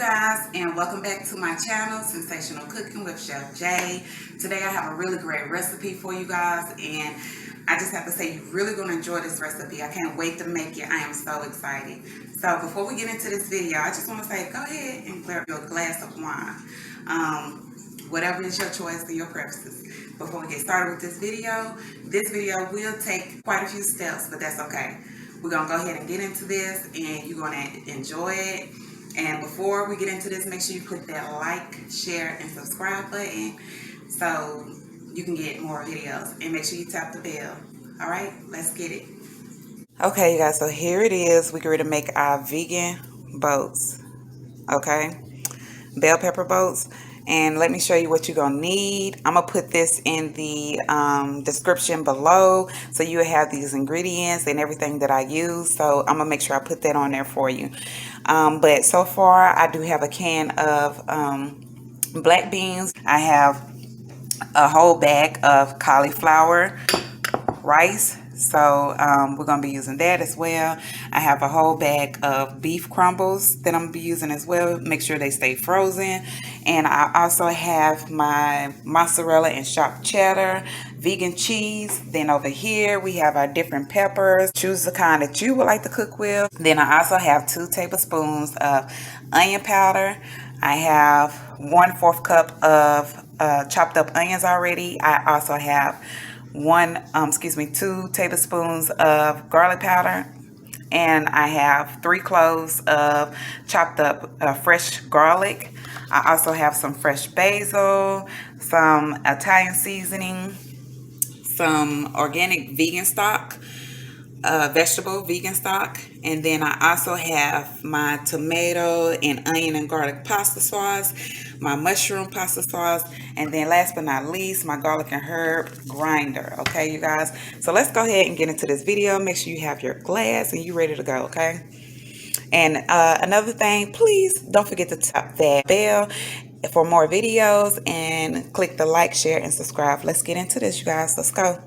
guys, and welcome back to my channel, Sensational Cooking with Chef J. Today I have a really great recipe for you guys, and I just have to say you're really going to enjoy this recipe. I can't wait to make it. I am so excited. So before we get into this video, I just want to say go ahead and grab your glass of wine. Whatever is your choice or your preferences. Before we get started with this video will take quite a few steps, but that's okay. We're going to go ahead and get into this, and you're going to enjoy it. And before we get into this, make sure you put that like, share, and subscribe button so you can get more videos. And make sure you tap the bell. All right, let's get it. Okay, you guys, so here it is. We're ready to make our vegan boats. Okay, bell pepper boats. And let me show you what you're gonna need. I'm gonna put this in the description below, so you have these ingredients and everything that I use. So I'm gonna make sure I put that on there for you. But so far I do have a can of black beans. I have a whole bag of cauliflower rice, so we're gonna be using that as well. I have a whole bag of beef crumbles that I'm gonna be using as well. Make sure they stay frozen. And I also have my mozzarella and Sharp Cheddar vegan cheese. Then over here we have our different peppers. Choose the kind that you would like to cook with. Then I also have 2 tablespoons of onion powder. I have 1/4 cup of chopped up onions already. I also have 2 tablespoons of garlic powder, and I have 3 cloves of chopped up fresh garlic. I also have some fresh basil, some Italian seasoning, some organic vegan stock, vegetable vegan stock, and then I also have my tomato and onion and garlic pasta sauce, my mushroom pasta sauce, and then last but not least, my garlic and herb grinder. Okay, you guys, so let's go ahead and get into this video. Make sure you have your glass and you're ready to go. Okay, and another thing, please don't forget to tap that bell for more videos and click the like, share, and subscribe. Let's get into this, you guys. Let's go.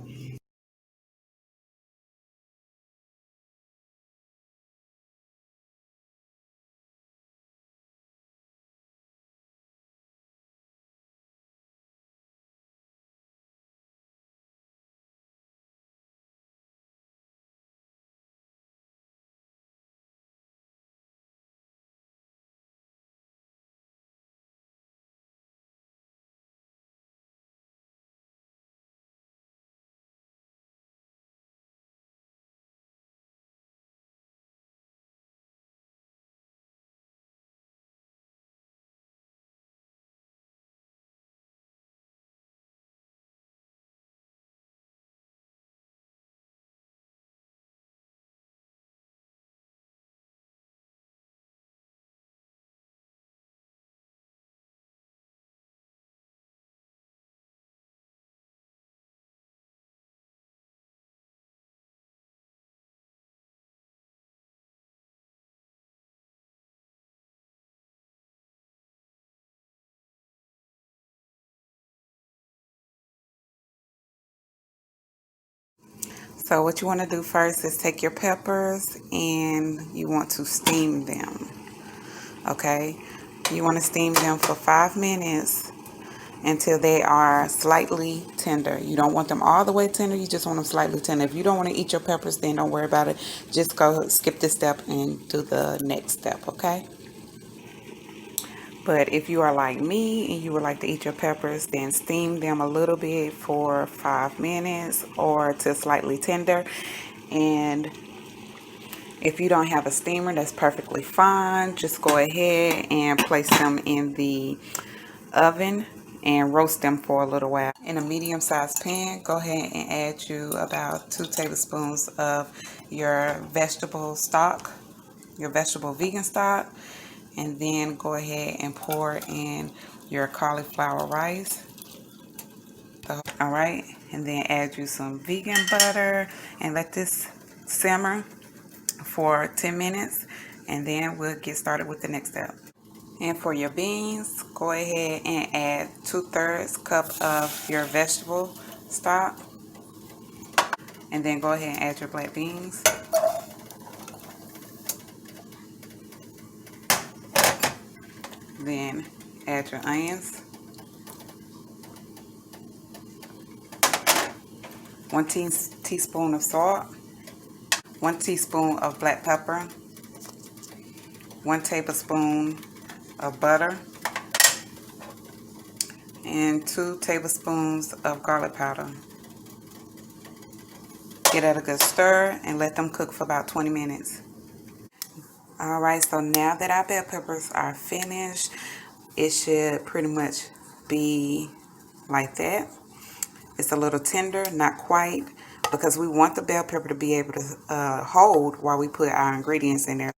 So what you want to do first is take your peppers and you want to steam them. Okay, you want to steam them for 5 minutes until they are slightly tender. You don't want them all the way tender, you just want them slightly tender. If you don't want to eat your peppers, then don't worry about it. Just go skip this step and do the next step. Okay, but if you are like me and you would like to eat your peppers, then steam them a little bit for 5 minutes or to slightly tender. And if you don't have a steamer, that's perfectly fine. Just go ahead and place them in the oven and roast them for a little while. In a medium-sized pan, go ahead and add you about 2 tablespoons of your vegetable stock, your vegetable vegan stock. And then go ahead and pour in your cauliflower rice. All right, and then add you some vegan butter and let this simmer for 10 minutes, and then we'll get started with the next step. And for your beans, go ahead and add 2/3 cup of your vegetable stock, and then go ahead and add your black beans. Then add your onions. 1 teaspoon of salt. 1 teaspoon of black pepper. 1 tablespoon of butter. And 2 tablespoons of garlic powder. Give that a good stir and let them cook for about 20 minutes. Alright, so now that our bell peppers are finished, it should pretty much be like that. It's a little tender, not quite, because we want the bell pepper to be able to hold while we put our ingredients in there.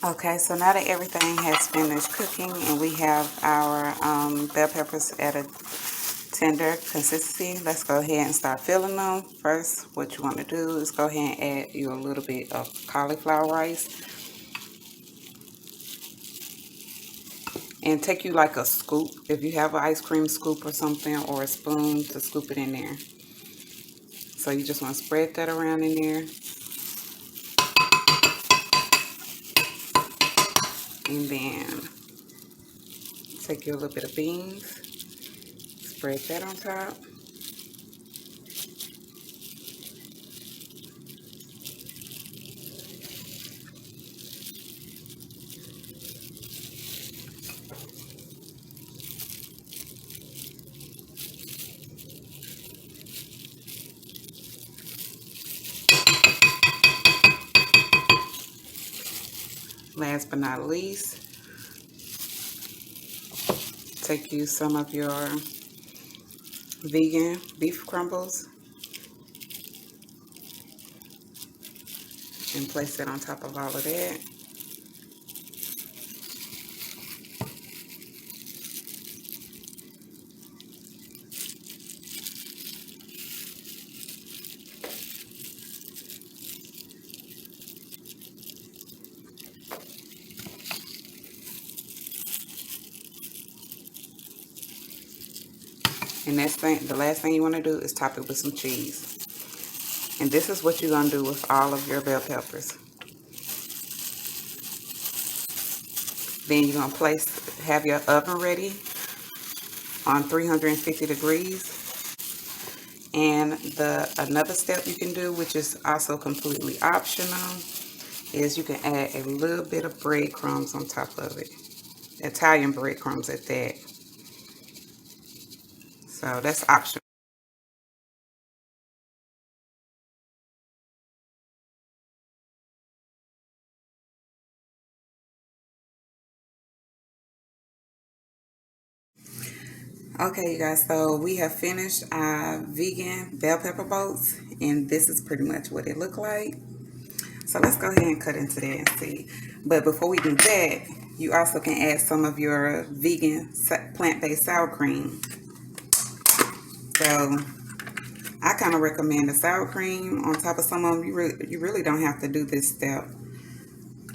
Okay, so now that everything has finished cooking and we have our bell peppers at a tender consistency, let's go ahead and start filling them. First, what you want to do is go ahead and add you a little bit of cauliflower rice. And take you like a scoop, if you have an ice cream scoop or something, or a spoon to scoop it in there. So you just want to spread that around in there. And then take you a little bit of beans, spread that on top. Last but not least, take you some of your vegan beef crumbles and place it on top of all of that. And the last thing you want to do is top it with some cheese. And this is what you're going to do with all of your bell peppers. Then you're going to have your oven ready on 350 degrees. And another step you can do, which is also completely optional, is you can add a little bit of breadcrumbs on top of it. Italian breadcrumbs at that. So that's optional. Okay, you guys, so we have finished our vegan bell pepper boats, and this is pretty much what it looked like. So let's go ahead and cut into that and see. But before we do that, you also can add some of your vegan plant-based sour cream. So I kind of recommend the sour cream on top of some of them. You really don't have to do this step,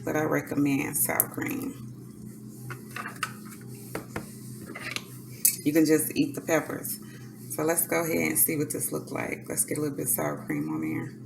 but I recommend sour cream. You can just eat the peppers. So let's go ahead and see what this looks like. Let's get a little bit of sour cream on there.